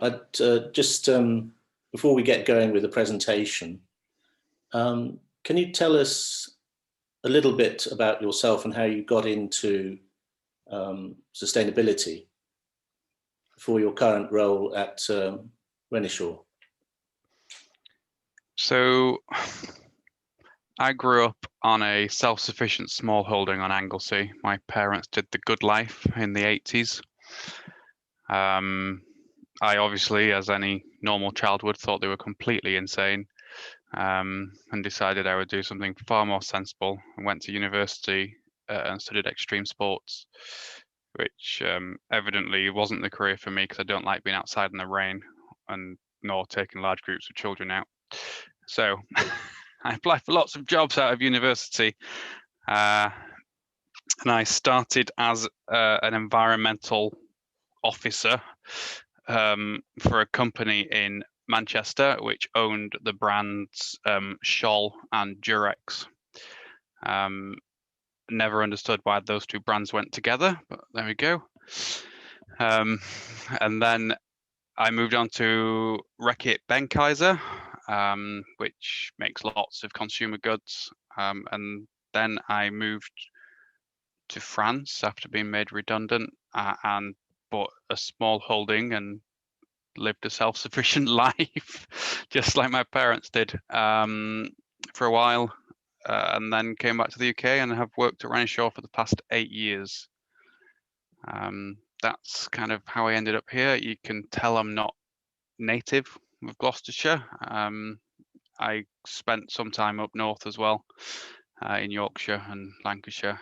I'd just, before we get going with the presentation, can you tell us a little bit about yourself and how you got into sustainability for your current role at Renishaw? So I grew up on a self-sufficient small holding on Anglesey. My parents did the good life in the 80s. I obviously, as any normal child would, thought they were completely insane, and decided I would do something far more sensible. I went to university and studied extreme sports, which evidently wasn't the career for me because I don't like being outside in the rain and nor taking large groups of children out. So I applied for lots of jobs out of university, and I started as an environmental officer for a company in Manchester, which owned the brands Scholl and Durex. Never understood why those two brands went together, but there we go. And then I moved on to Reckitt Benckiser, which makes lots of consumer goods. And then I moved to France after being made redundant and bought a small holding and lived a self-sufficient life, just like my parents did, for a while, and then came back to the UK and have worked at Renishaw for the past 8 years. That's kind of how I ended up here. You can tell I'm not native of Gloucestershire. I spent some time up north as well, in Yorkshire and Lancashire,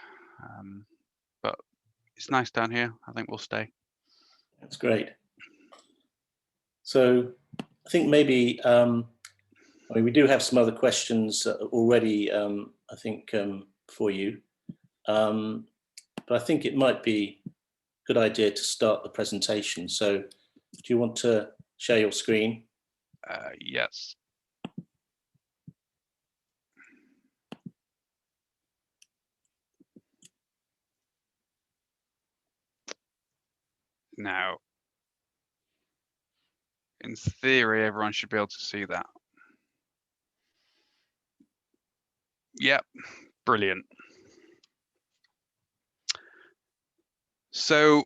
but it's nice down here. I think we'll stay. That's great. So I think maybe, I mean, we do have some other questions already, I think, for you, but I think it might be a good idea to start the presentation. So do you want to share your screen? Yes. Now, in theory, everyone should be able to see that. Yep, brilliant. So,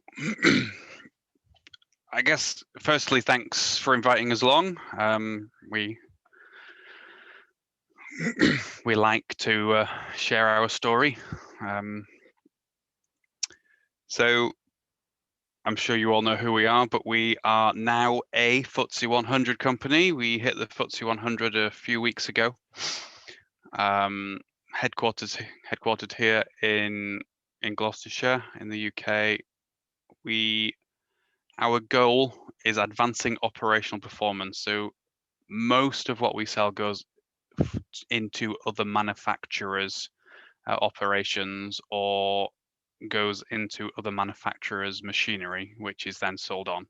I guess, firstly, thanks for inviting us along. We like to share our story. So, I'm sure you all know who we are, but we are now a FTSE 100 company. We hit the FTSE 100 a few weeks ago. Headquartered here in Gloucestershire in the UK. Our goal is advancing operational performance. So most of what we sell goes into other manufacturers' operations or goes into other manufacturers' machinery, which is then sold on.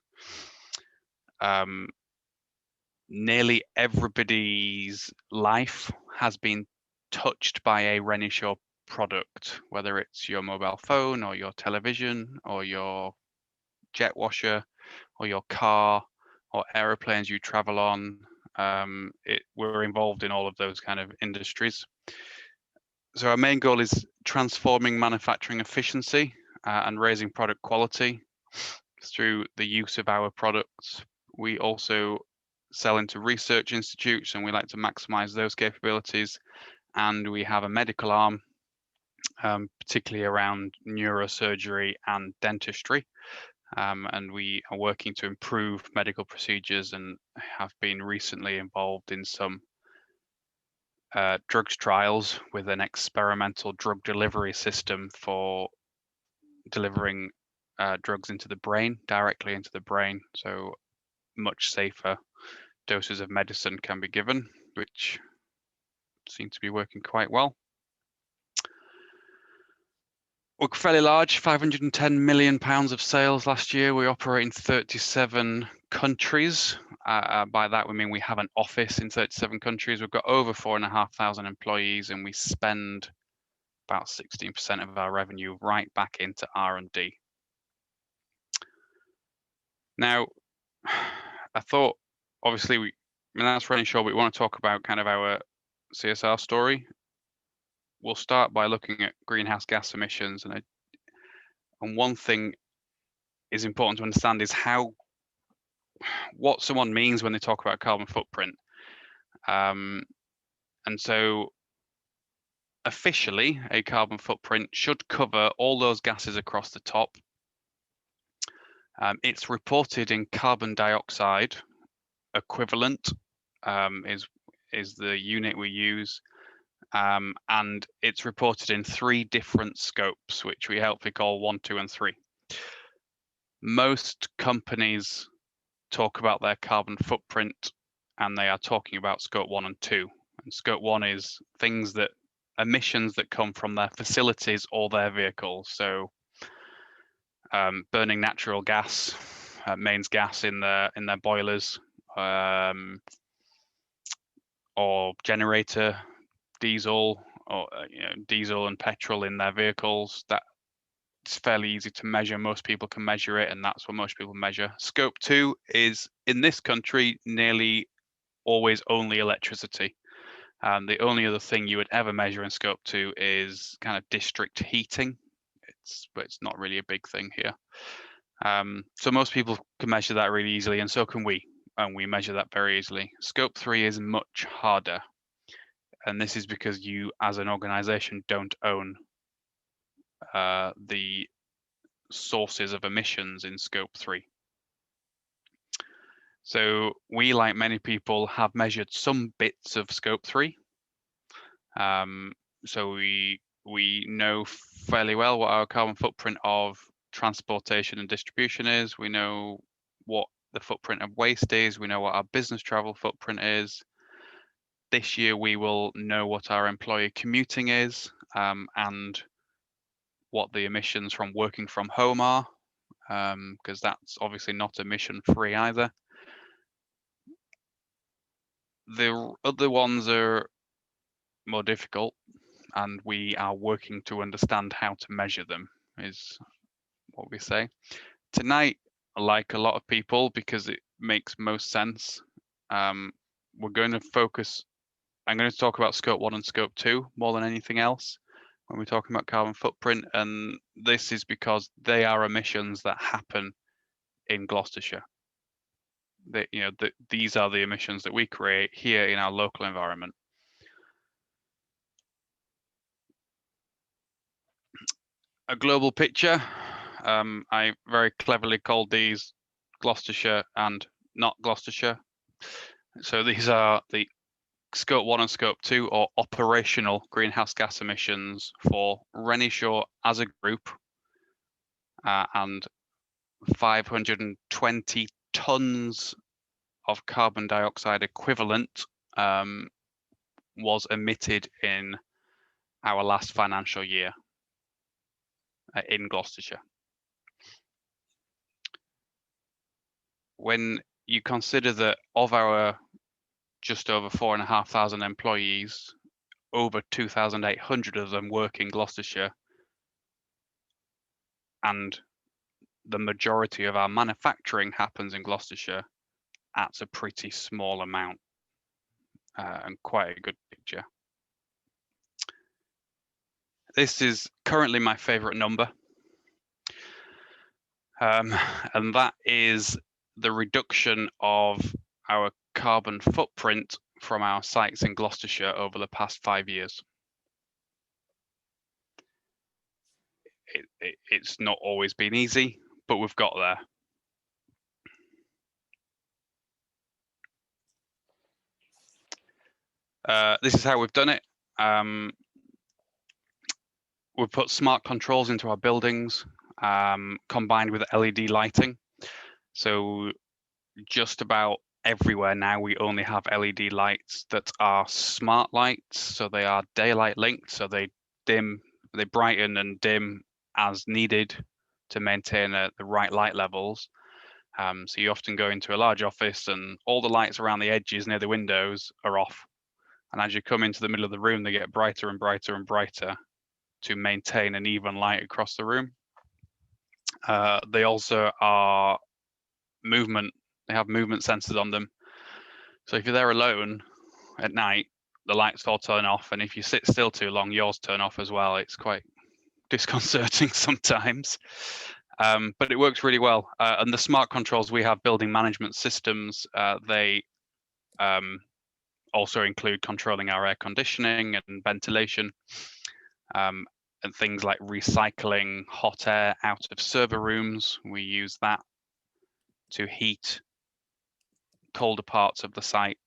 Nearly everybody's life has been touched by a Renishaw product, whether it's your mobile phone or your television or your jet washer or your car or aeroplanes you travel on. We're involved in all of those kind of industries. So our main goal is transforming manufacturing efficiency and raising product quality through the use of our products. We also sell into research institutes and we like to maximize those capabilities. And we have a medical arm, particularly around neurosurgery and dentistry. And we are working to improve medical procedures and have been recently involved in some drugs trials with an experimental drug delivery system for delivering drugs into the brain, directly into the brain. So much safer doses of medicine can be given, which seem to be working quite well. We're fairly large, £510 million of sales last year. We operate in 37 countries. By that, we mean we have an office in 37 countries. We've got over 4,500 employees, and we spend about 16% of our revenue right back into R&D. Now, I thought, obviously, that's Renishaw, we want to talk about kind of our CSR story. We'll start by looking at greenhouse gas emissions, and one thing is important to understand is what someone means when they talk about carbon footprint. And so officially, a carbon footprint should cover all those gases across the top. It's reported in carbon dioxide equivalent, is the unit we use, and it's reported in 3 different scopes, which we helpfully call 1, 2, and 3. Most companies talk about their carbon footprint, and they are talking about scope 1 and 2. And scope 1 is emissions that come from their facilities or their vehicles. So burning natural gas, mains gas in their boilers, or generator diesel, or diesel and petrol in their vehicles. It's fairly easy to measure. Most people can measure it, and that's what most people measure. Scope 2 is, in this country, nearly always only electricity. The only other thing you would ever measure in scope 2 is kind of district heating. But it's not really a big thing here. So most people can measure that really easily, and so can we. And we measure that very easily. Scope 3 is much harder. And this is because you, as an organization, don't own the sources of emissions in scope 3. So we, like many people, have measured some bits of scope 3. So we know fairly well what our carbon footprint of transportation and distribution is. We know what the footprint of waste is. We know what our business travel footprint is. This year, we will know what our employee commuting is, and what the emissions from working from home are, because that's obviously not emission free either. The other ones are more difficult, and we are working to understand how to measure them, is what we say. Tonight, like a lot of people, because it makes most sense, we're going to focus. I'm going to talk about scope 1 and scope 2 more than anything else when we're talking about carbon footprint, and this is because they are emissions that happen in Gloucestershire. These are the emissions that we create here in our local environment. A global picture. I very cleverly called these Gloucestershire and not Gloucestershire. So these are the scope 1 and scope 2, or operational greenhouse gas emissions for Renishaw as a group, and 520 tons of carbon dioxide equivalent was emitted in our last financial year in Gloucestershire. When you consider that of our just over 4,500 employees, over 2,800 of them work in Gloucestershire, and the majority of our manufacturing happens in Gloucestershire, that's a pretty small amount, and quite a good picture. This is currently my favorite number, and that is the reduction of our carbon footprint from our sites in Gloucestershire over the past 5 years. It's not always been easy, but we've got there. This is how we've done it. We've put smart controls into our buildings, combined with LED lighting. So just about everywhere now we only have LED lights that are smart lights. So they are daylight linked, so they brighten and dim as needed to maintain the right light levels. So you often go into a large office and all the lights around the edges near the windows are off. And as you come into the middle of the room, they get brighter and brighter and brighter to maintain an even light across the room. They also are movement They have movement sensors on them. So if you're there alone at night, the lights all turn off, and if you sit still too long, yours turn off as well. It's quite disconcerting sometimes, but it works really well. And the smart controls, we have building management systems. They also include controlling our air conditioning and ventilation, and things like recycling hot air out of server rooms. We use that to heat colder parts of the site.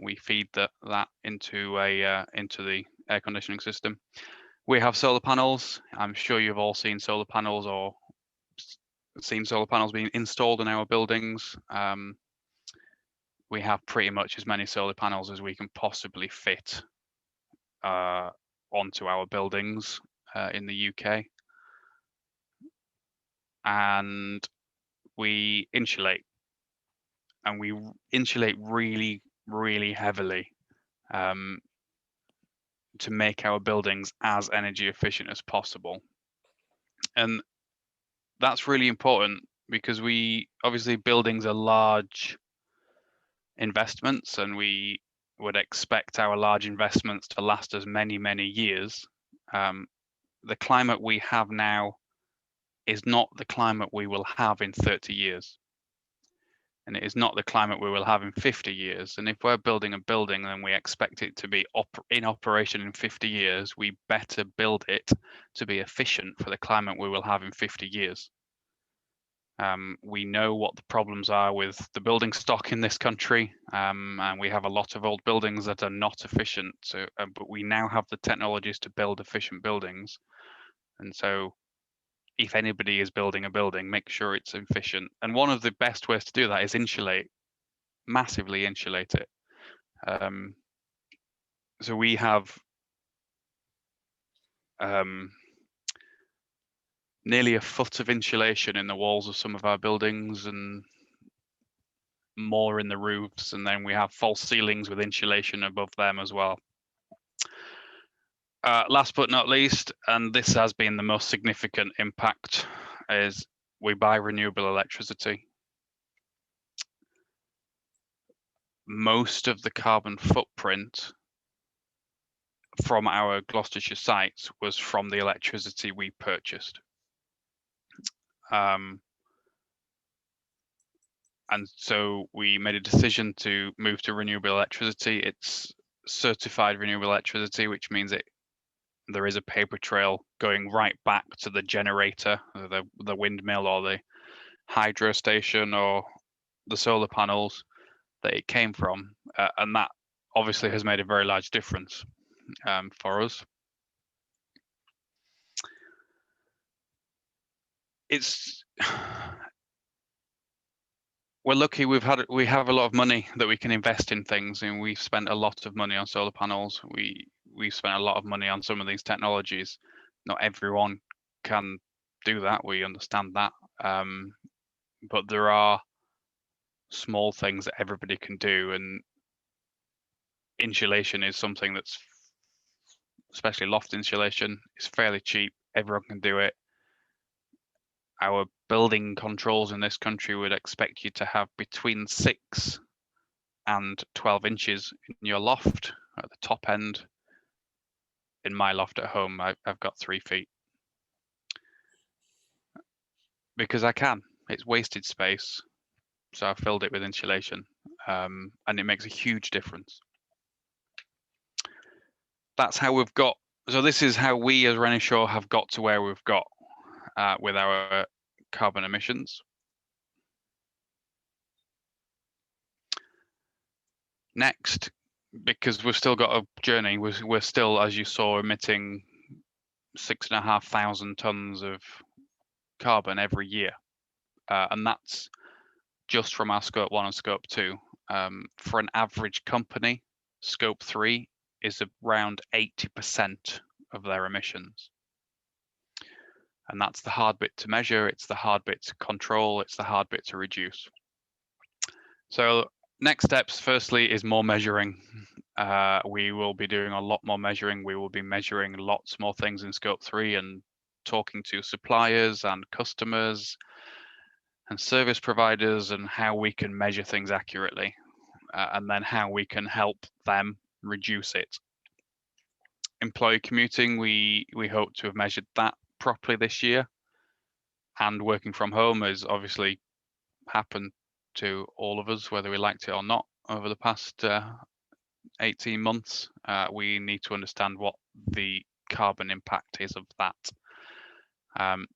We feed that into the air conditioning system. We have solar panels. I'm sure you've all seen solar panels or seen solar panels being installed in our buildings. We have pretty much as many solar panels as we can possibly fit onto our buildings in the UK. And we insulate. And we insulate really, really heavily to make our buildings as energy efficient as possible. And that's really important because obviously buildings are large investments, and we would expect our large investments to last us many, many years. The climate we have now is not the climate we will have in 30 years. And it is not the climate we will have in 50 years. And if we're building a building and we expect it to be in operation in 50 years, we better build it to be efficient for the climate we will have in 50 years. We know what the problems are with the building stock in this country, and we have a lot of old buildings that are not efficient. So, but we now have the technologies to build efficient buildings. And so if anybody is building a building, make sure it's efficient. And one of the best ways to do that is insulate, massively insulate it. So we have nearly a foot of insulation in the walls of some of our buildings and more in the roofs. And then we have false ceilings with insulation above them as well. Last but not least, and this has been the most significant impact, is we buy renewable electricity. Most of the carbon footprint from our Gloucestershire sites was from the electricity we purchased. And so we made a decision to move to renewable electricity. It's certified renewable electricity, which means there is a paper trail going right back to the generator, the windmill or the hydro station or the solar panels that it came from. And that obviously has made a very large difference for us. We're lucky we have a lot of money that we can invest in things, and we've spent a lot of money on solar panels. We've spent a lot of money on some of these technologies. Not everyone can do that. We understand that. But there are small things that everybody can do, and insulation is something that's, especially loft insulation, is fairly cheap. Everyone can do it. Our building controls in this country would expect you to have between 6 and 12 inches in your loft at the top end. In my loft at home, I've got 3 feet. Because I can. It's wasted space. So I've filled it with insulation, and it makes a huge difference. That's how we've got. So this is how we as Renishaw have got to where we've got with our carbon emissions. Next, because we've still got a journey, we're still, as you saw, emitting 6,500 tons of carbon every year. And that's just from our scope 1 and scope 2. For an average company, scope 3 is around 80% of their emissions. And that's the hard bit to measure, it's the hard bit to control, it's the hard bit to reduce. So next steps, firstly, is more measuring. We will be doing a lot more measuring. We will be measuring lots more things in scope 3 and talking to suppliers and customers and service providers, and how we can measure things accurately, and then how we can help them reduce it. Employee commuting, we hope to have measured that properly this year, and working from home has obviously happened to all of us, whether we liked it or not, over the past 18 months. We need to understand what the carbon impact is of that.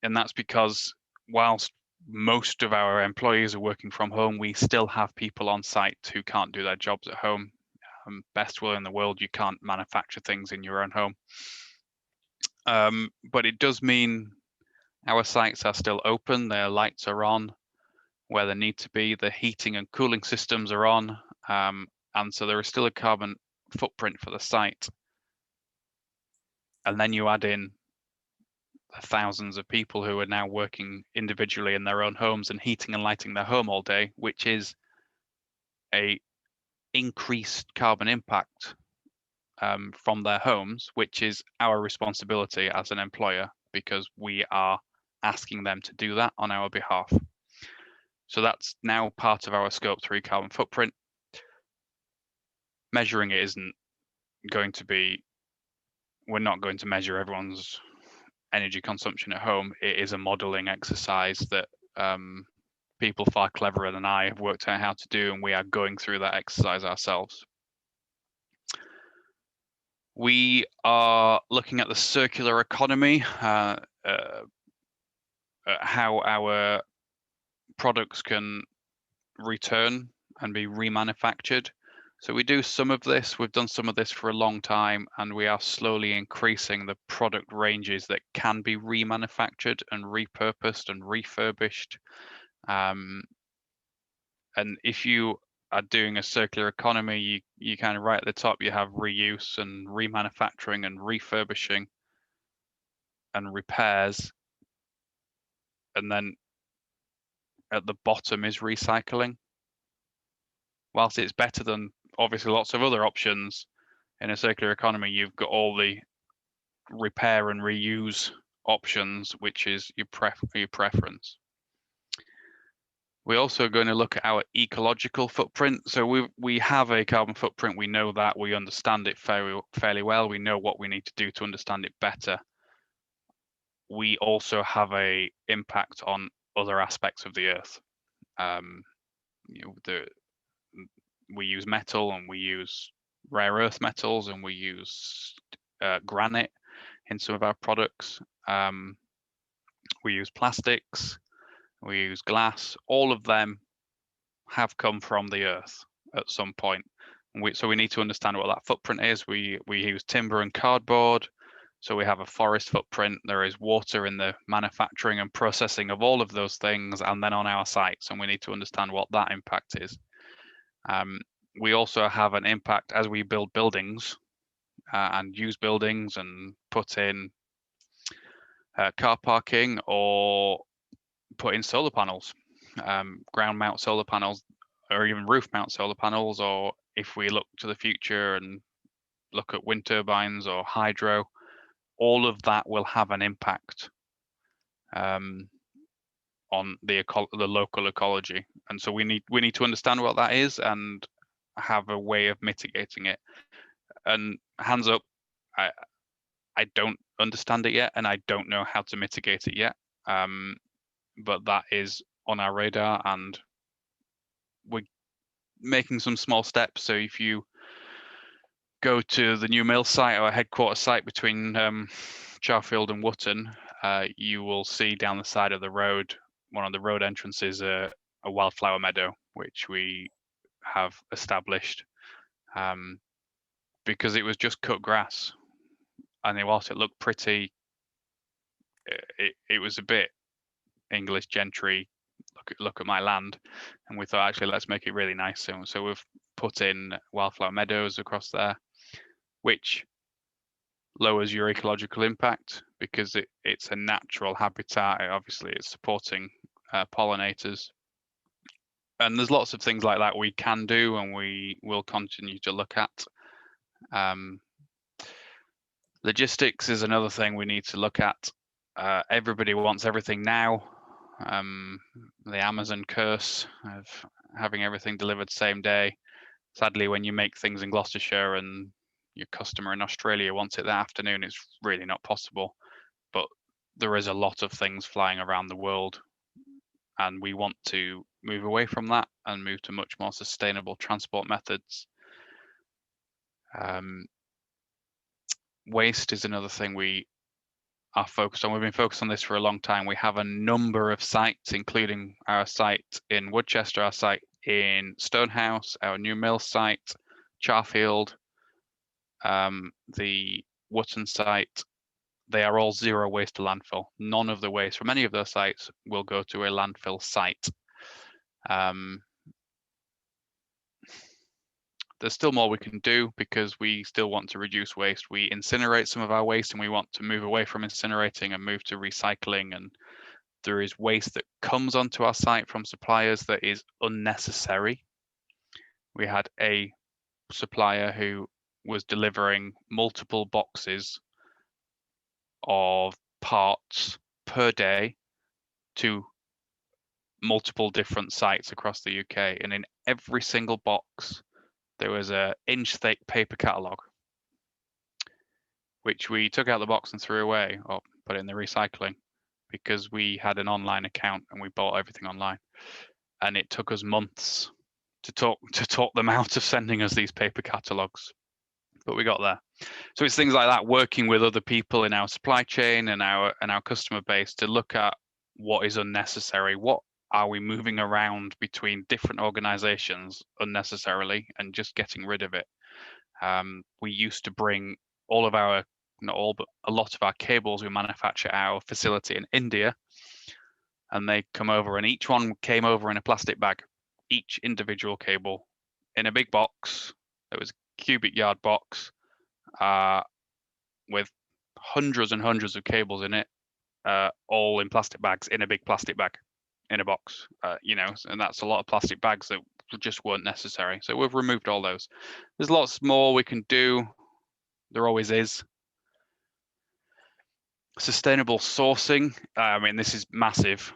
And that's because whilst most of our employees are working from home, we still have people on site who can't do their jobs at home. Best will in the world, you can't manufacture things in your own home. But it does mean our sites are still open, their lights are on where they need to be, the heating and cooling systems are on, and so there is still a carbon footprint for the site. And then you add in the thousands of people who are now working individually in their own homes and heating and lighting their home all day, which is a increased carbon impact from their homes, which is our responsibility as an employer, because we are asking them to do that on our behalf. So that's now part of our Scope 3 carbon footprint. Measuring it isn't going to be, we're not going to measure everyone's energy consumption at home. It is a modeling exercise that people far cleverer than I have worked out how to do, and we are going through that exercise ourselves. We are looking at the circular economy, how our products can return and be remanufactured. So we do some of this, we've done some of this for a long time, and we are slowly increasing the product ranges that can be remanufactured and repurposed and refurbished. And if you are doing a circular economy, you kind of right at the top, you have reuse and remanufacturing and refurbishing and repairs. And then at the bottom is recycling. Whilst it's better than obviously lots of other options in a circular economy, you've got all the repair and reuse options, which is your preference. We're also going to look at our ecological footprint. So we have a carbon footprint. We know that, we understand it fairly well. We know what we need to do to understand it better. We also have a impact on other aspects of the earth. We use metal, and we use rare earth metals, and we use granite in some of our products. We use plastics, we use glass. All of them have come from the earth at some point. So we need to understand what that footprint is. We use timber and cardboard, so we have a forest footprint. There is water in the manufacturing and processing of all of those things, and then on our sites, and we need to understand what that impact is. We also have an impact as we build buildings and use buildings and put in car parking or put in solar panels, ground mount solar panels, or even roof mount solar panels, or if we look to the future and look at wind turbines or hydro, all of that will have an impact on the local ecology. And so we need to understand what that is and have a way of mitigating it. And hands up, I don't understand it yet, and I don't know how to mitigate it yet. But that is on our radar, and we're making some small steps. So if you go to the new mill site, our headquarters site between Charfield and Wootton, you will see down the side of the road, one of the road entrances, a wildflower meadow, which we have established because it was just cut grass, and whilst it looked pretty, it was a bit English gentry. Look at my land, and we thought, actually, let's make it really nice. So we've put in wildflower meadows across there, which lowers your ecological impact because it's a natural habitat. Obviously, it's supporting pollinators. And there's lots of things like that we can do, and we will continue to look at. Logistics is another thing we need to look at. Everybody wants everything now. the Amazon curse of having everything delivered same day. Sadly, when you make things in Gloucestershire and your customer in Australia wants it that afternoon, it's really not possible. But there is a lot of things flying around the world, and we want to move away from that and move to much more sustainable transport methods. Waste is another thing we are focused on. We've been focused on this for a long time. We have a number of sites, including our site in Woodchester, our site in Stonehouse, our new mill site, Charfield, the Wootton site. They are all zero waste to landfill. None of the waste from any of those sites will go to a landfill site. There's still more we can do because we still want to reduce waste. We incinerate some of our waste and we want to move away from incinerating and move to recycling. And there is waste that comes onto our site from suppliers that is unnecessary. We had a supplier who was delivering multiple boxes of parts per day to multiple different sites across the UK. And in every single box, there was an inch-thick paper catalogue, which we took out of the box and threw away or put it in the recycling because we had an online account and we bought everything online. And it took us months to talk them out of sending us these paper catalogues, but we got there. So it's things like that, working with other people in our supply chain and our customer base to look at what is unnecessary, what are we moving around between different organizations unnecessarily, and just getting rid of it. We used to bring all of our, not all, but a lot of our cables we manufacture at our facility in India, and they come over and each one came over in a plastic bag, each individual cable in a big box. It was a cubic yard box with hundreds and hundreds of cables in it, all in plastic bags in a big plastic bag in a box, and that's a lot of plastic bags that just weren't necessary. So we've removed all those. There's lots more we can do. There always is. Sustainable sourcing. I mean, this is massive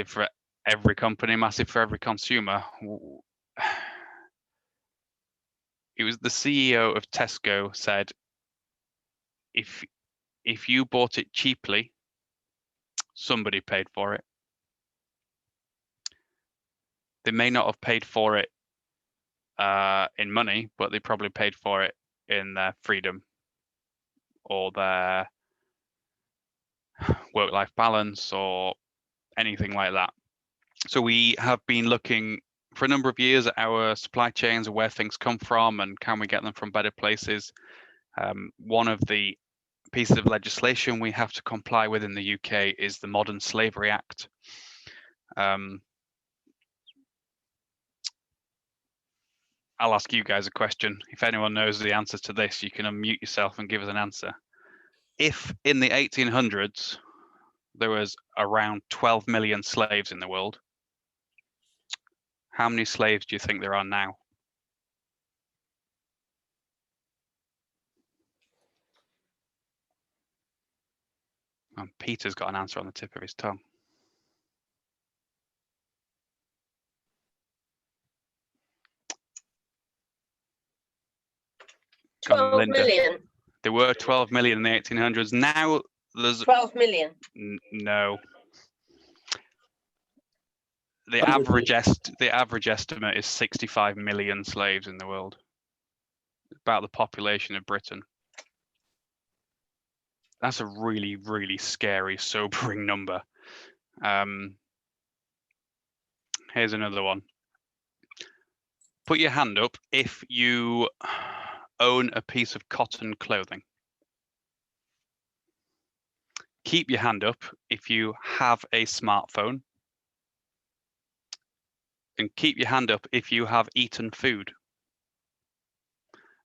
for every company, massive for every consumer. It was the CEO of Tesco said, if you bought it cheaply, somebody paid for it. They may not have paid for it in money, but they probably paid for it in their freedom or their work-life balance or anything like that. So we have been looking for a number of years at our supply chains and where things come from and can we get them from better places. One of the pieces of legislation we have to comply with in the UK is the Modern Slavery Act. I'll ask you guys a question. If anyone knows the answer to this, you can unmute yourself and give us an answer. If in the 1800s, there was around 12 million slaves in the world, how many slaves do you think there are now? And Peter's got an answer on the tip of his tongue. 12 million. There were 12 million in the 1800s. Now there's 12 million. No. The average estimate is 65 million slaves in the world. About the population of Britain. That's a really, really scary, sobering number. Here's another one. Put your hand up if you own a piece of cotton clothing. Keep your hand up if you have a smartphone. And keep your hand up if you have eaten food.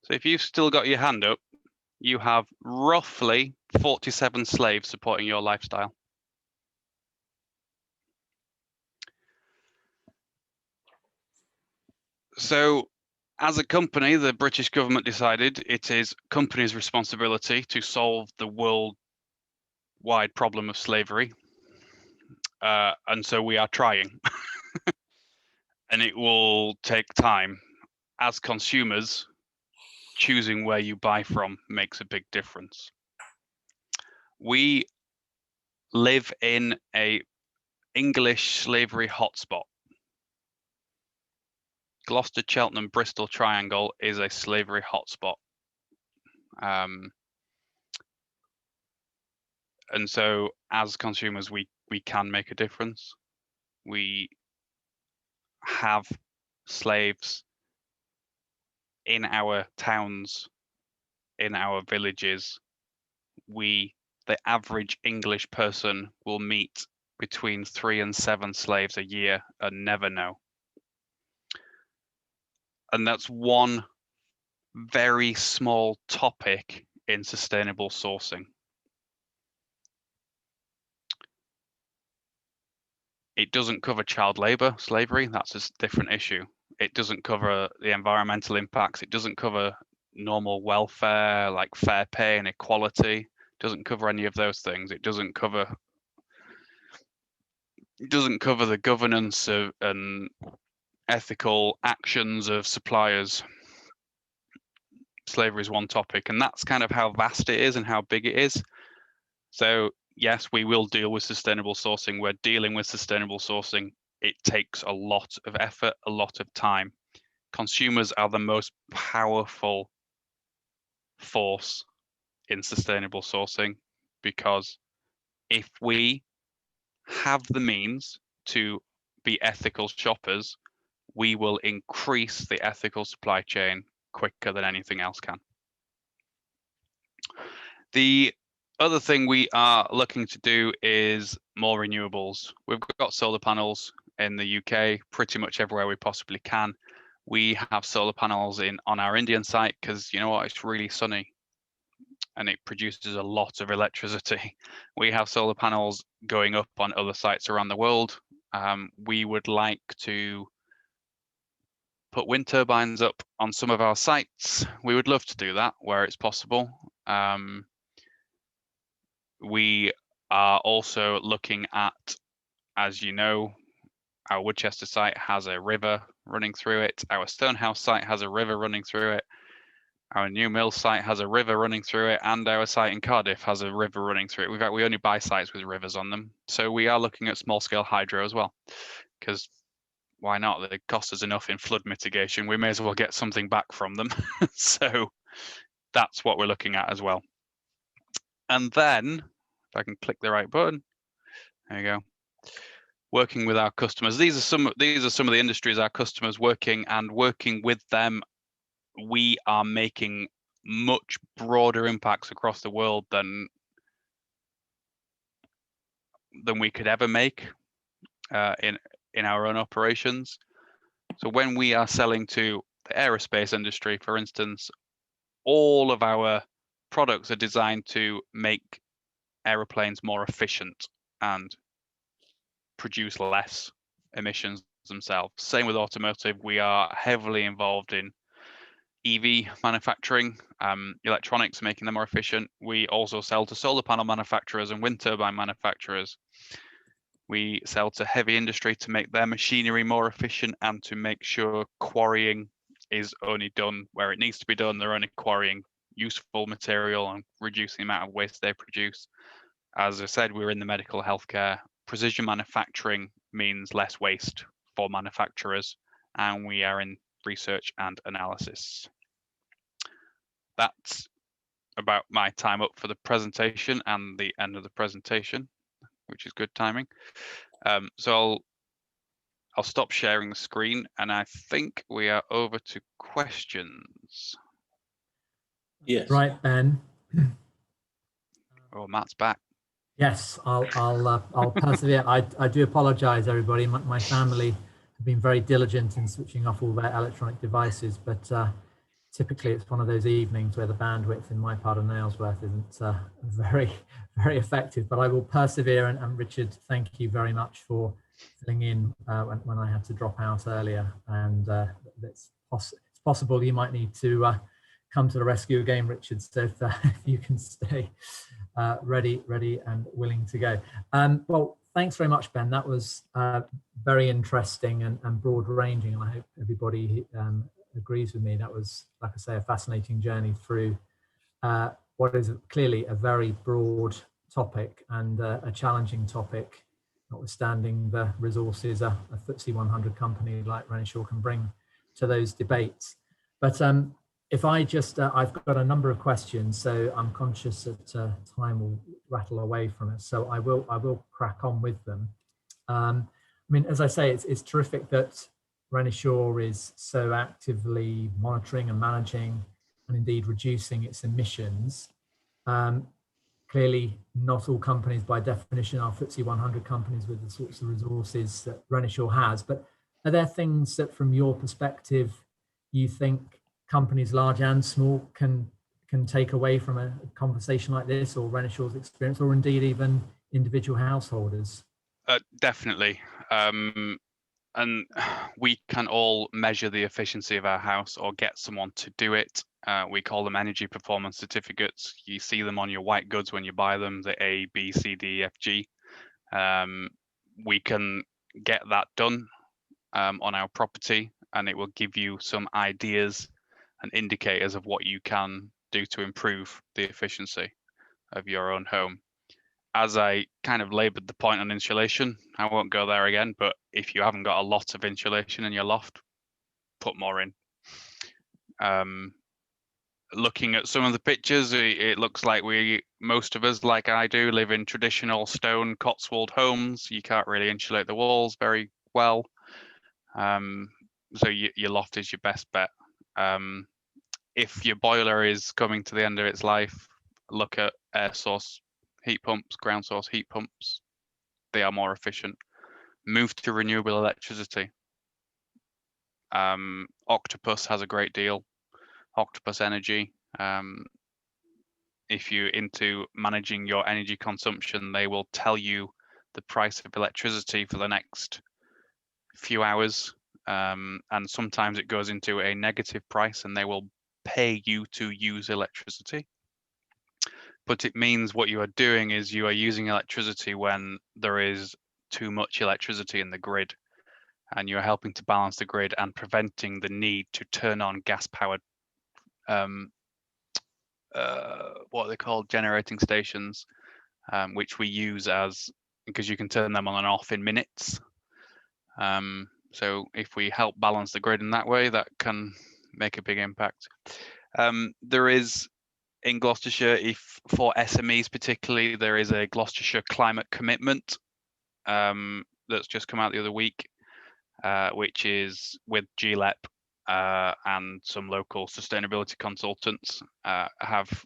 So if you've still got your hand up, you have roughly 47 slaves supporting your lifestyle. So as a company, the British government decided it is companies' responsibility to solve the worldwide problem of slavery. And so we are trying. And it will take time. As consumers, choosing where you buy from makes a big difference. We live in a English slavery hotspot. Gloucester, Cheltenham, Bristol triangle is a slavery hotspot. And so as consumers, we can make a difference. We have slaves in our towns, in our villages. The average English person will meet between 3 and 7 slaves a year and never know. And that's one very small topic in sustainable sourcing. It doesn't cover child labor, slavery, that's a different issue. It doesn't cover the environmental impacts. It doesn't cover normal welfare, like fair pay and equality. It doesn't cover any of those things. It doesn't cover the governance of and ethical actions of suppliers. Slavery is one topic, and that's kind of how vast it is and how big it is. So yes, we will deal with sustainable sourcing. We're dealing with sustainable sourcing. It takes a lot of effort, a lot of time. Consumers are the most powerful force in sustainable sourcing, because if we have the means to be ethical shoppers, we will increase the ethical supply chain quicker than anything else can. The other thing we are looking to do is more renewables. We've got solar panels in the UK pretty much everywhere we possibly can. We have solar panels on our Indian site because, you know what, it's really sunny and it produces a lot of electricity. We have solar panels going up on other sites around the world. We would like to put wind turbines up on some of our sites. We would love to do that where it's possible. We are also looking at, as you know, our Woodchester site has a river running through it. Our Stonehouse site has a river running through it. Our New Mill site has a river running through it, and our site in Cardiff has a river running through it. We only buy sites with rivers on them. So we are looking at small-scale hydro as well, because why not? They cost us enough in flood mitigation. We may as well get something back from them. So that's what we're looking at as well. And then, if I can click the right button, there you go. Working with our customers. These are some of the industries our customers working with them. We are making much broader impacts across the world than we could ever make in our own operations. So when we are selling to the aerospace industry, for instance, all of our products are designed to make aeroplanes more efficient and produce less emissions themselves. Same with automotive. We are heavily involved in EV manufacturing, electronics, making them more efficient. We also sell to solar panel manufacturers and wind turbine manufacturers. We sell to heavy industry to make their machinery more efficient and to make sure quarrying is only done where it needs to be done. They're only quarrying useful material and reducing the amount of waste they produce. As I said, we're in the medical healthcare. Precision manufacturing means less waste for manufacturers, and we are in research and analysis. That's about my time up for the presentation and the end of the presentation, which is good timing. So I'll stop sharing the screen, and I think we are over to questions. Yes. Right, Ben. Oh, Matt's back. Yes, I'll persevere. I do apologise, everybody. My family have been very diligent in switching off all their electronic devices, but typically it's one of those evenings where the bandwidth in my part of Nailsworth isn't very effective. But I will persevere. And Richard, thank you very much for filling in when I had to drop out earlier. And it's possible you might need to come to the rescue again, Richard. So if you can stay ready and willing to go. Well, thanks very much, Ben. That was very interesting and broad ranging, and I hope everybody agrees with me. That was, like I say, a fascinating journey through what is clearly a very broad topic and a challenging topic, notwithstanding the resources a FTSE 100 company like Renishaw can bring to those debates. But if I just, I've got a number of questions, so I'm conscious that time will rattle away from us. So I will crack on with them. I mean, as I say, it's terrific that Renishaw is so actively monitoring and managing and indeed reducing its emissions. Clearly, not all companies by definition are FTSE 100 companies with the sorts of resources that Renishaw has, but are there things that from your perspective you think companies large and small can take away from a conversation like this, or Renishaw's experience, or indeed even individual householders? Definitely. And we can all measure the efficiency of our house or get someone to do it. We call them energy performance certificates. You see them on your white goods when you buy them, the A, B, C, D, F, G. We can get that done on our property, and it will give you some ideas and indicators of what you can do to improve the efficiency of your own home. As I kind of labored the point on insulation, I won't go there again, but if you haven't got a lot of insulation in your loft, put more in. Looking at some of the pictures, it looks like most of us, like I do, live in traditional stone Cotswold homes. You can't really insulate the walls very well. So your loft is your best bet. If your boiler is coming to the end of its life, look at air source heat pumps, ground source heat pumps. They are more efficient. Move to renewable electricity. Octopus has a great deal. Octopus Energy. If you're into managing your energy consumption, they will tell you the price of electricity for the next few hours. And sometimes it goes into a negative price and they will pay you to use electricity. But it means what you are doing is you are using electricity when there is too much electricity in the grid, and you're helping to balance the grid and preventing the need to turn on gas-powered, what are they called, generating stations, which we use because you can turn them on and off in minutes. So if we help balance the grid in that way, that can make a big impact. There is, in Gloucestershire, for SMEs particularly, there is a Gloucestershire climate commitment that's just come out the other week, which is with GLEP and some local sustainability consultants have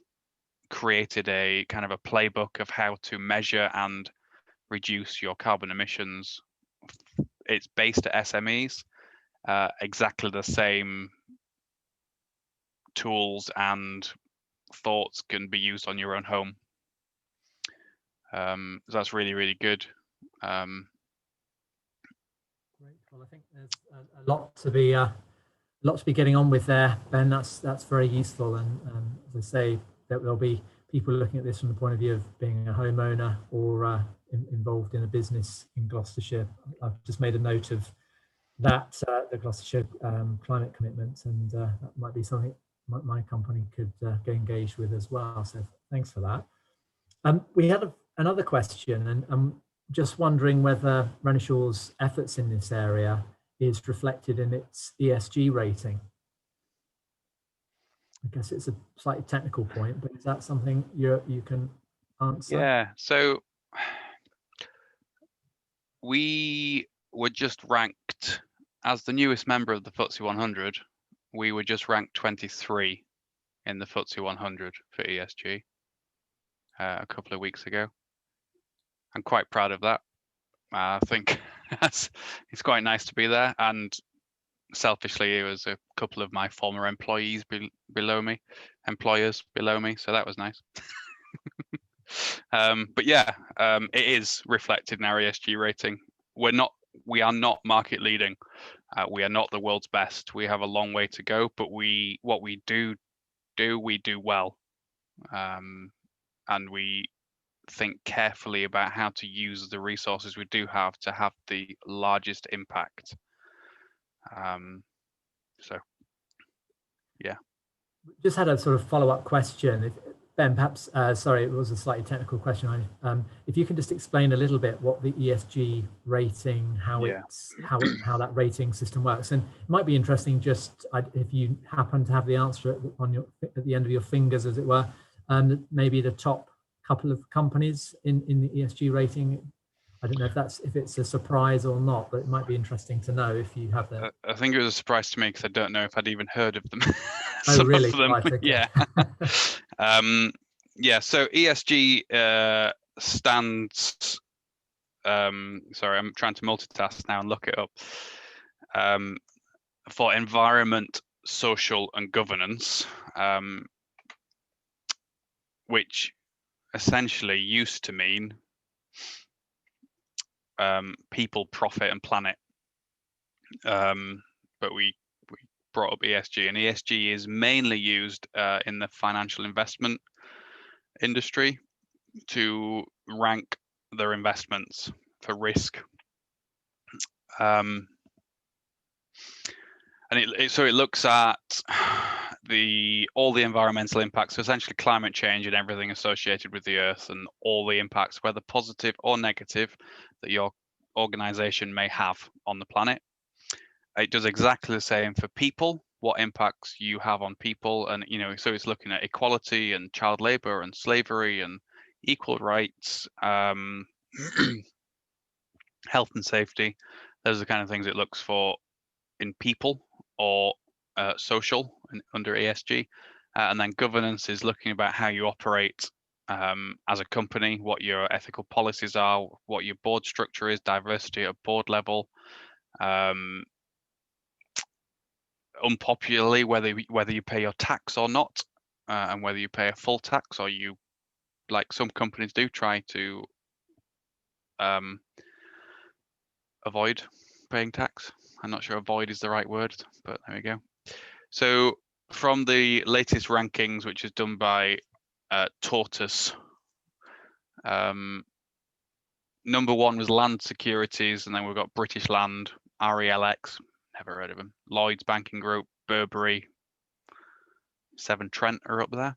created a kind of a playbook of how to measure and reduce your carbon emissions. It's based at SMEs, exactly the same tools and thoughts can be used on your own home. So that's really, really good. Great. Well, I think there's a lot to be getting on with there, Ben. That's very useful, and as I say, that there'll be people looking at this from the point of view of being a homeowner or involved in a business in Gloucestershire. I've just made a note of that, the Gloucestershire climate commitments, and that might be something my company could get engaged with as well. So thanks for that. We had another question, and I'm just wondering whether Renishaw's efforts in this area is reflected in its ESG rating. I guess it's a slightly technical point, but is that something you can answer? Yeah, so we were just ranked as the newest member of the FTSE 100. We were just ranked 23 in the FTSE 100 for ESG a couple of weeks ago. I'm quite proud of that. I think it's quite nice to be there, and selfishly, it was a couple of my former employers below me, so that was nice. But yeah, it is reflected in our ESG rating. We are not market leading. We are not the world's best. We have a long way to go, but what we do we do well, and we think carefully about how to use the resources we do have to have the largest impact. So, yeah. Just had a sort of follow-up question. Ben, perhaps, sorry, it was a slightly technical question. If you can just explain a little bit what the ESG rating, how that rating system works, and it might be interesting just if you happen to have the answer at the end of your fingers, as it were, maybe the top couple of companies in the ESG rating. I don't know if it's a surprise or not, but it might be interesting to know if you have that. I think it was a surprise to me because I don't know if I'd even heard of them. Oh, really? Of them, right, okay. Yeah. Yeah. So ESG stands. Sorry, I'm trying to multitask now and look it up. For environment, social, and governance, which essentially used to mean people, profit, and planet. But we brought up ESG, and ESG is mainly used in the financial investment industry to rank their investments for risk. And so it looks at all the environmental impacts, so essentially climate change and everything associated with the Earth, and all the impacts, whether positive or negative, that your organization may have on the planet. It does exactly the same for people, what impacts you have on people, and so it's looking at equality and child labor and slavery and equal rights, health and safety. Those are the kind of things it looks for in people or social under ESG. And then governance is looking about how you operate as a company, what your ethical policies are, what your board structure is, diversity at board level. Unpopularly, whether you pay your tax or not, and whether you pay a full tax or you, like some companies do, try to avoid paying tax. I'm not sure avoid is the right word, but there we go. So from the latest rankings, which is done by Tortoise, number one was Land Securities, and then we've got British Land, RELX, never heard of them, Lloyds Banking Group, Burberry, Severn Trent are up there,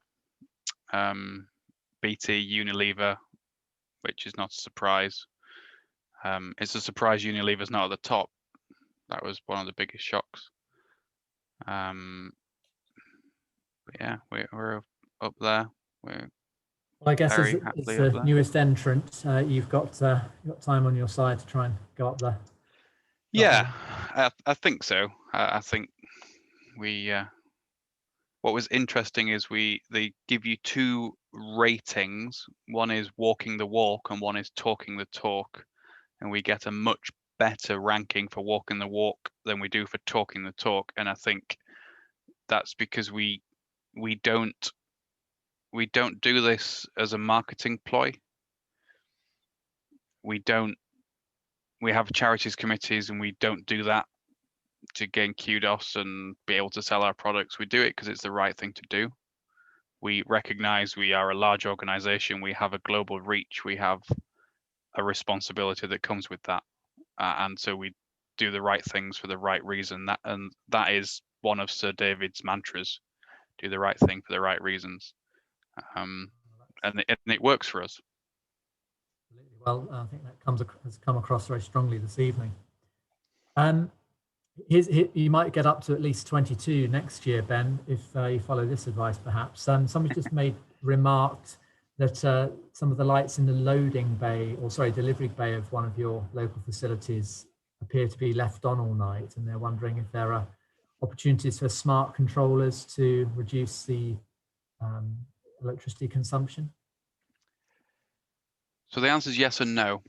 BT, Unilever, which is not a surprise. It's a surprise Unilever's not at the top. That was one of the biggest shocks. But yeah, we're up there. Well, I guess as the newest entrant, you've got time on your side to try and go up there. Yeah, I think so. I think we. What was interesting is they give you two ratings. One is walking the walk, and one is talking the talk, and we get a much better ranking for walking the walk than we do for talking the talk. And I think that's because we don't do this as a marketing ploy. We have charities committees, and we don't do that to gain kudos and be able to sell our products. We do it because it's the right thing to do. We recognize we are a large organization. We have a global reach. We have a responsibility that comes with that. And so we do the right things for the right reason. That is one of Sir David's mantras: do the right thing for the right reasons. And it works for us. Well, I think that has come across very strongly this evening. You might get up to at least 22 next year, Ben, if you follow this advice, perhaps. Somebody just remarked that some of the lights in the delivery bay of one of your local facilities appear to be left on all night, and they're wondering if there are opportunities for smart controllers to reduce the electricity consumption. So the answer is yes and no.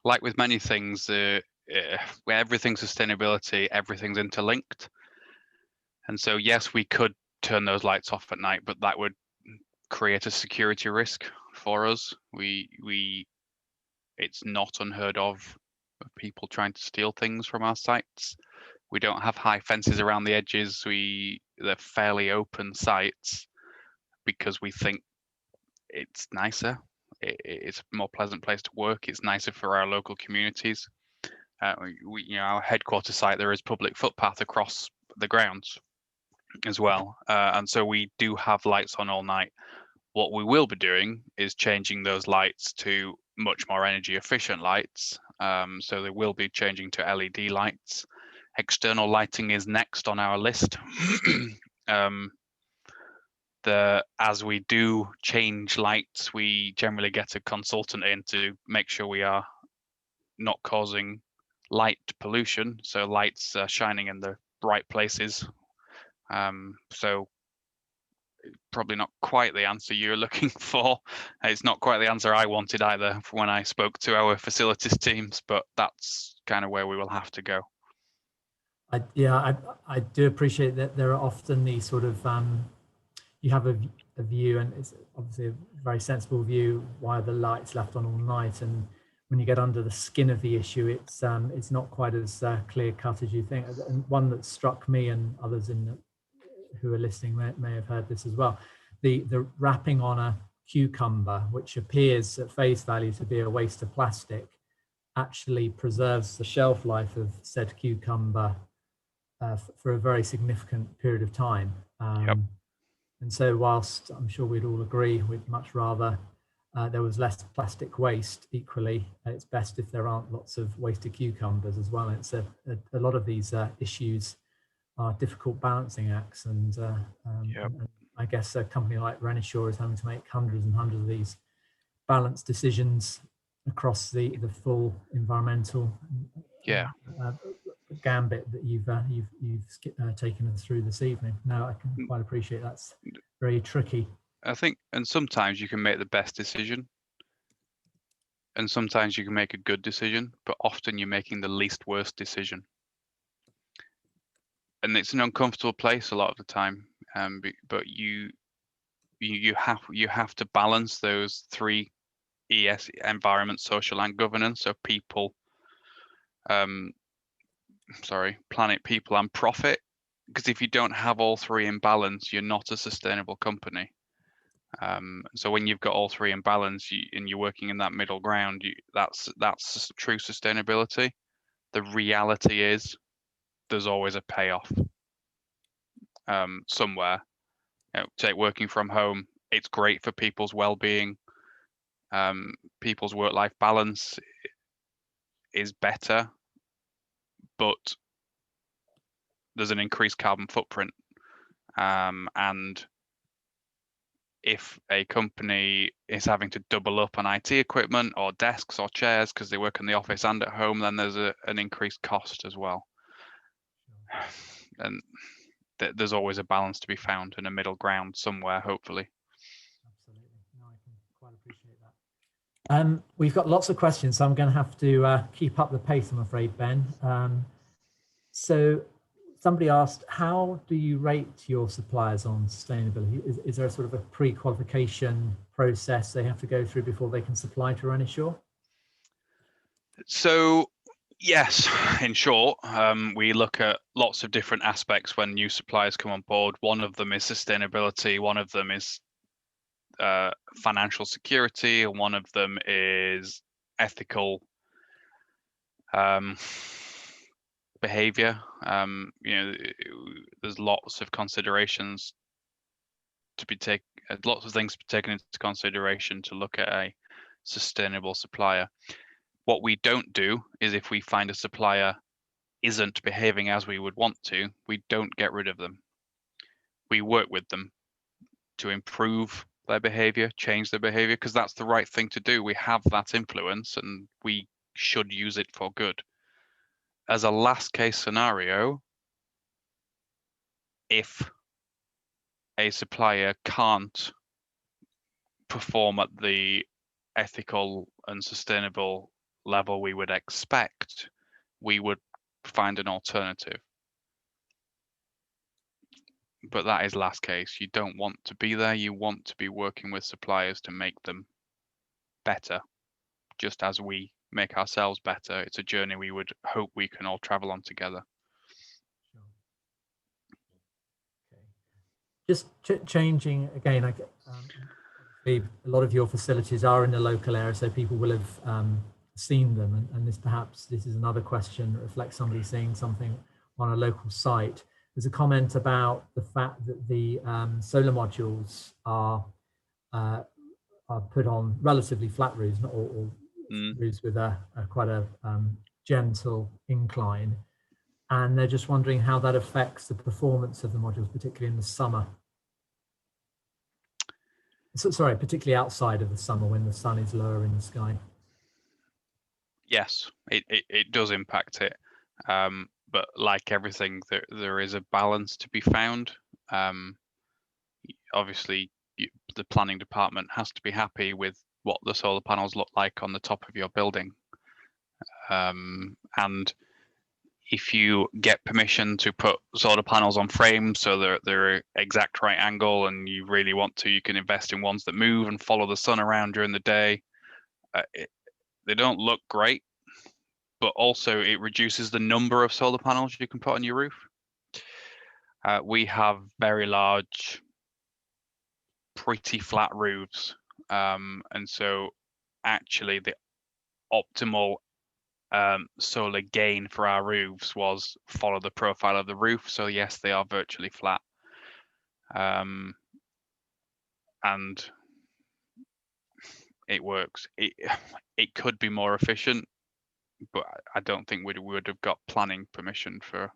Like with many things, where everything's sustainability, everything's interlinked. And so, yes, we could turn those lights off at night, but that would create a security risk for us. It's not unheard of people trying to steal things from our sites. We don't have high fences around the edges. They're fairly open sites because we think it's nicer. It's a more pleasant place to work. It's nicer for our local communities. Our headquarter site, there is public footpath across the grounds as well, and so we do have lights on all night. What we will be doing is changing those lights to much more energy efficient lights. So they will be changing to LED lights. External lighting is next on our list. As we do change lights, we generally get a consultant in to make sure we are not causing light pollution. So lights are shining in the right places. So probably not quite the answer you're looking for. It's not quite the answer I wanted either when I spoke to our facilities teams, but that's kind of where we will have to go. I do appreciate that there are often these sort of, you have a view, and it's obviously a very sensible view, why the lights left on all night, and when you get under the skin of the issue, it's not quite as clear cut as you think. And one that struck me, and others who are listening may have heard this as well, the wrapping on a cucumber, which appears at face value to be a waste of plastic, actually preserves the shelf life of said cucumber for a very significant period of time. Yep. And so whilst I'm sure we'd all agree we'd much rather there was less plastic waste, equally it's best if there aren't lots of wasted cucumbers as well. It's a lot of these issues are difficult balancing acts, and I guess a company like Renishaw is having to make hundreds and hundreds of these balanced decisions across the full environmental gambit that you've taken us through this evening. Now I can quite appreciate that's very tricky. I think, and sometimes you can make the best decision, and sometimes you can make a good decision, but often you're making the least worst decision. And it's an uncomfortable place a lot of the time, but you have to balance those three ES: environment, social, and governance. So people, planet, people, and profit. Because if you don't have all three in balance, you're not a sustainable company. So when you've got all three in balance, and you're working in that middle ground, that's true sustainability. The reality is, there's always a payoff somewhere. Take working from home. It's great for people's well-being. People's work-life balance is better, but there's an increased carbon footprint. And if a company is having to double up on IT equipment or desks or chairs because they work in the office and at home, then there's an increased cost as well. And there's always a balance to be found in a middle ground somewhere, hopefully. Absolutely. No, I can quite appreciate that. We've got lots of questions, so I'm going to have to keep up the pace, I'm afraid, Ben. So somebody asked, how do you rate your suppliers on sustainability? Is there a sort of a pre-qualification process they have to go through before they can supply to Renishaw? So yes, in short, we look at lots of different aspects when new suppliers come on board. One of them is sustainability, one of them is financial security, and one of them is ethical behavior. There's lots of considerations to be taken, lots of things to be taken into consideration to look at a sustainable supplier. What we don't do is, if we find a supplier isn't behaving as we would want to, we don't get rid of them. We work with them to improve their behavior, change their behavior, because that's the right thing to do. We have that influence and we should use it for good. As a last case scenario, if a supplier can't perform at the ethical and sustainable level we would expect, we would find an alternative. But that is last case. You don't want to be there. You want to be working with suppliers to make them better, just as we make ourselves better. It's a journey we would hope we can all travel on together. Sure. Okay. Just changing again, a lot of your facilities are in the local area, so people will have seen them. And this is another question that reflects somebody seeing something on a local site. There's a comment about the fact that the solar modules are put on relatively flat roofs, not all roofs with quite a gentle incline. And they're just wondering how that affects the performance of the modules, particularly in the summer. Sorry, particularly outside of the summer when the sun is lower in the sky. Yes, it does impact it. But like everything, there is a balance to be found. Obviously, the planning department has to be happy with what the solar panels look like on the top of your building. And if you get permission to put solar panels on frames so they're exact right angle and you really want to, you can invest in ones that move and follow the sun around during the day. They don't look great, but also it reduces the number of solar panels you can put on your roof. We have very large, pretty flat roofs. And so actually the optimal solar gain for our roofs was follow the profile of the roof. So yes, they are virtually flat. And it works. It could be more efficient, but I don't think we would have got planning permission for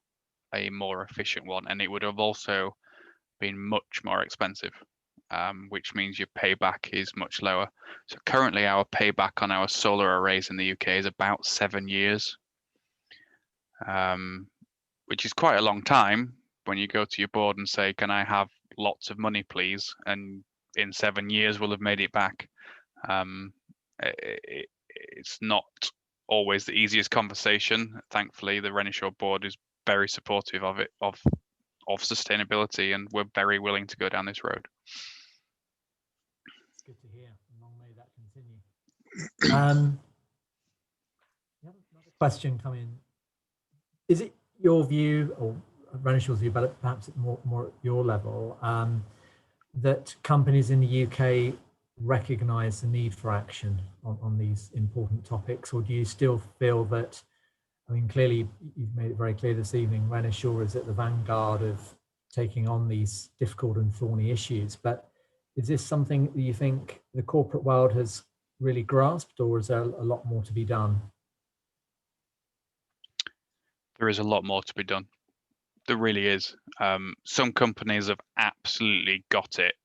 a more efficient one, and it would have also been much more expensive, which means your payback is much lower. So currently our payback on our solar arrays in the UK is about 7 years, which is quite a long time when you go to your board and say, can I have lots of money, please? And in 7 years we'll have made it back. It's not always the easiest conversation. Thankfully, the Renishaw board is very supportive of it, of sustainability, and we're very willing to go down this road. It's good to hear. Long may that continue. Another question coming. Is it your view, or Renishaw's view, but perhaps more at your level, that companies in the UK recognise the need for action on these important topics, or do you still feel that, I mean, clearly you've made it very clear this evening, Renishaw is at the vanguard of taking on these difficult and thorny issues, but is this something that you think the corporate world has really grasped, or is there a lot more to be done? There is a lot more to be done. There really is. Some companies have absolutely got it.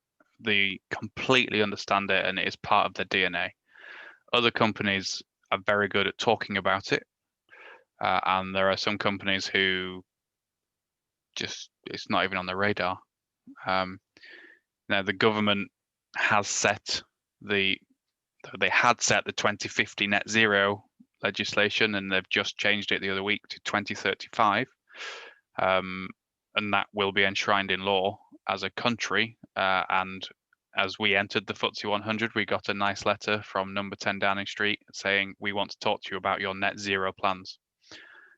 They completely understand it, and it is part of their DNA. Other companies are very good at talking about it. And there are some companies who just, it's not even on their radar. Now the government has set they had set the 2050 net zero legislation, and they've just changed it the other week to 2035. And that will be enshrined in law as a country. And as we entered the FTSE 100, we got a nice letter from number 10 Downing Street saying, we want to talk to you about your net zero plans.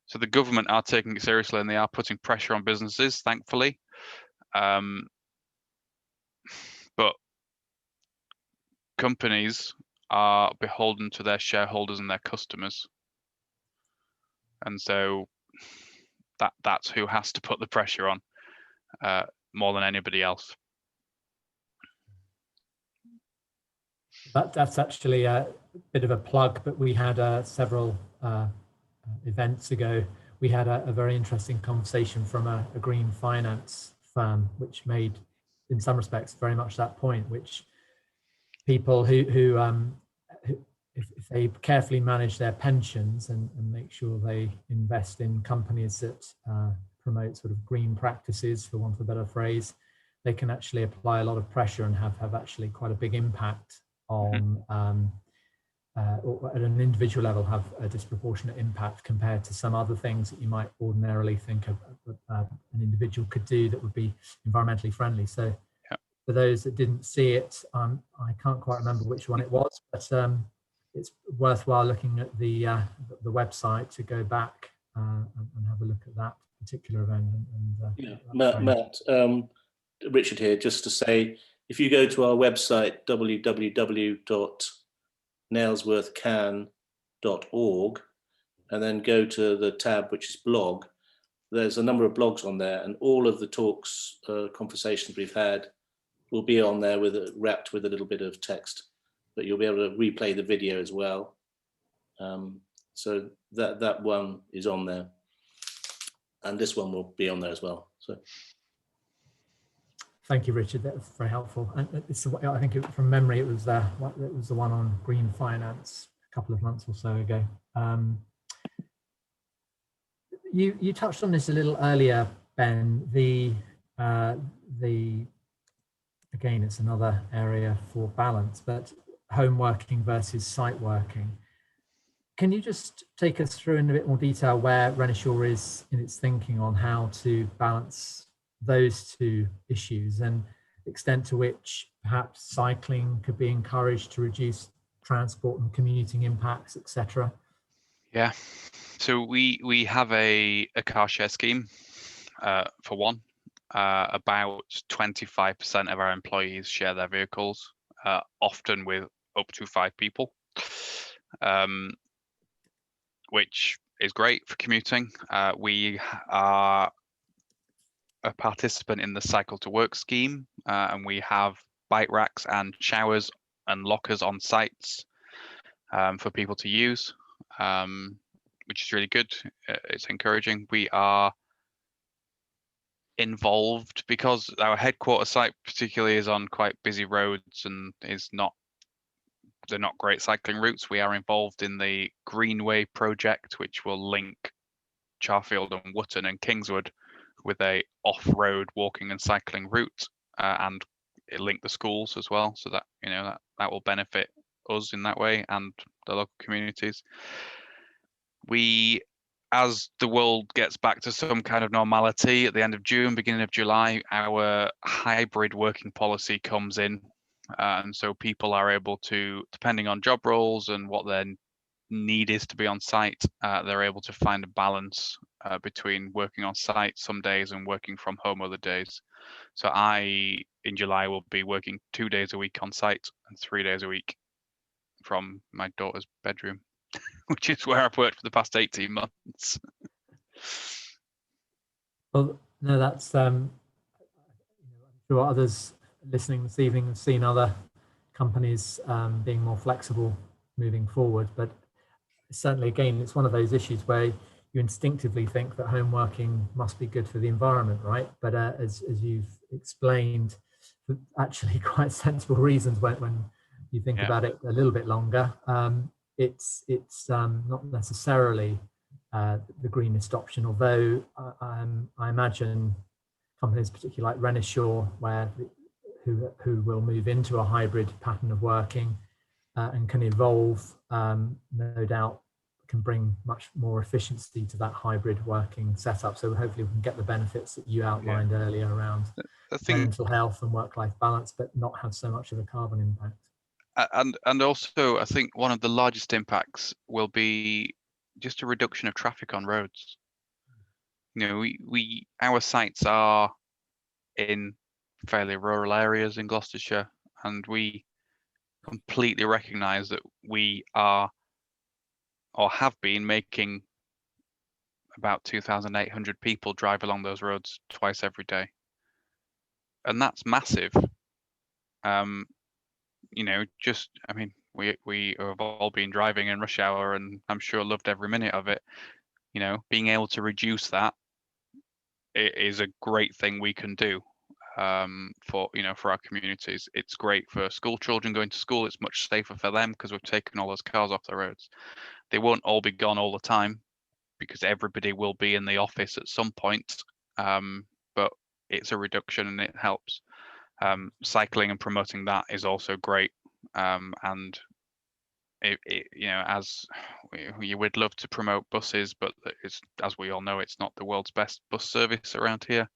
So the government are taking it seriously, and they are putting pressure on businesses, thankfully. But companies are beholden to their shareholders and their customers. And so that's who has to put the pressure on more than anybody else. That's actually a bit of a plug, but we had several events ago, we had a very interesting conversation from a green finance firm, which made, in some respects, very much that point, which people who if they carefully manage their pensions and make sure they invest in companies that promote sort of green practices, for want of a better phrase, they can actually apply a lot of pressure and have actually quite a big impact on or at an individual level have a disproportionate impact compared to some other things that you might ordinarily think of an individual could do that would be environmentally friendly. So for those that didn't see it, I can't quite remember which one it was, but it's worthwhile looking at the website to go back and have a look at that particular event. Matt, Richard here, just to say, if you go to our website, www.NailsworthCAN.org, and then go to the tab which is blog, there's a number of blogs on there, and all of the talks, conversations we've had will be on there wrapped with a little bit of text, but you'll be able to replay the video as well. So that one is on there, and this one will be on there as well. So thank you, Richard. That was very helpful. And it's, I think from memory, it was the one on green finance a couple of months or so ago. You touched on this a little earlier, Ben. Again, it's another area for balance, but home working versus site working. Can you just take us through in a bit more detail where Renishaw is in its thinking on how to balance those two issues, and the extent to which perhaps cycling could be encouraged to reduce transport and commuting impacts, etc.? Yeah, so we have a car share scheme for one. About 25% of our employees share their vehicles, often with up to 5 people, which is great for commuting. We are a participant in the Cycle to Work scheme, and we have bike racks and showers and lockers on sites for people to use, which is really good. It's encouraging. We are involved because our headquarter site particularly is on quite busy roads and they're not great cycling routes. We are involved in the Greenway project, which will link Charfield and Wootton and Kingswood with a off-road walking and cycling route, and it link the schools as well, so that that will benefit us in that way and the local communities. As the world gets back to some kind of normality at the end of June, beginning of July, our hybrid working policy comes in. And so people are able to, depending on job roles and what their need is to be on site, they're able to find a balance between working on site some days and working from home other days. So in July, will be working 2 days a week on site and 3 days a week from my daughter's bedroom, which is where I've worked for the past 18 months. Well, no, that's I'm sure others listening this evening have seen other companies being more flexible moving forward, but certainly, again, it's one of those issues where you instinctively think that home working must be good for the environment, right? But as you've explained, for actually quite sensible reasons when you think about it a little bit longer, it's not necessarily the greenest option, although I imagine companies particularly like Renishaw, who will move into a hybrid pattern of working and can evolve, no doubt can bring much more efficiency to that hybrid working setup. So hopefully we can get the benefits that you outlined earlier around mental health and work-life balance, but not have so much of a carbon impact. And also, I think one of the largest impacts will be just a reduction of traffic on roads. Our sites are in fairly rural areas in Gloucestershire, and we completely recognise that we are or have been making about 2,800 people drive along those roads twice every day, and that's massive. We have all been driving in rush hour, and I'm sure loved every minute of it. Being able to reduce that is a great thing we can do for our communities. It's great for school children going to school. It's much safer for them because we've taken all those cars off the roads. They won't all be gone all the time because everybody will be in the office at some point, but it's a reduction and it helps. Cycling and promoting that is also great, and as you would love to promote buses, but it's, as we all know, it's not the world's best bus service around here.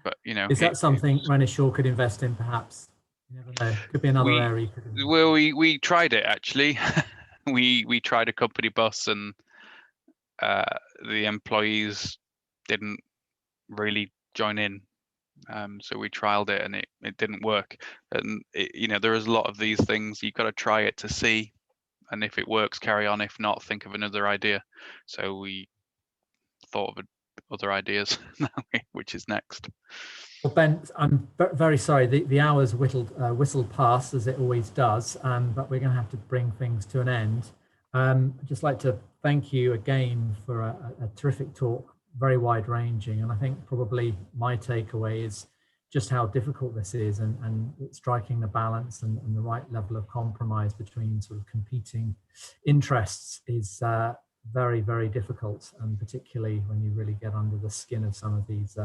But is that something Renishaw could invest in? Perhaps, you never know. Could be another area you could invest in. Well, we tried it actually. we tried a company bus, and the employees didn't really join in. So we trialed it and it didn't work. And there is a lot of these things, you've got to try it to see, and if it works, carry on. If not, think of another idea. So we thought of other ideas, which is next. Well, Ben, I'm very sorry. The hour's whistled past, as it always does, but we're going to have to bring things to an end. I'd just like to thank you again for a terrific talk, very wide-ranging, and I think probably my takeaway is just how difficult this is, and striking the balance and the right level of compromise between sort of competing interests is very, very difficult, and particularly when you really get under the skin of some of these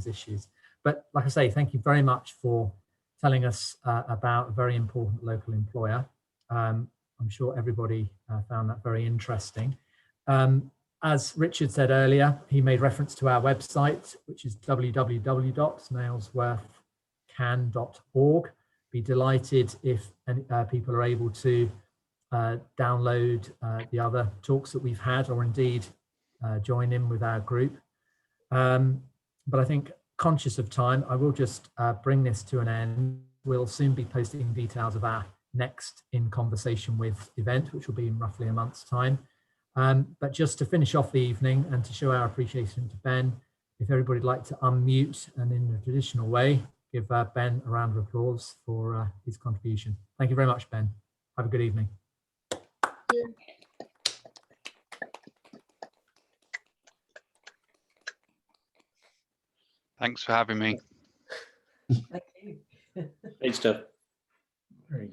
issues. But like I say, thank you very much for telling us about a very important local employer. I'm sure everybody found that very interesting. As Richard said earlier, he made reference to our website, which is www.NailsworthCAN.org. Be delighted if people are able to download the other talks that we've had, or indeed join in with our group. But I think, conscious of time, I will just bring this to an end. We'll soon be posting details of our next In Conversation With event, which will be in roughly a month's time. But just to finish off the evening and to show our appreciation to Ben, if everybody'd like to unmute and in the traditional way, give Ben a round of applause for his contribution. Thank you very much, Ben. Have a good evening. Thanks for having me. Thank you. Great stuff.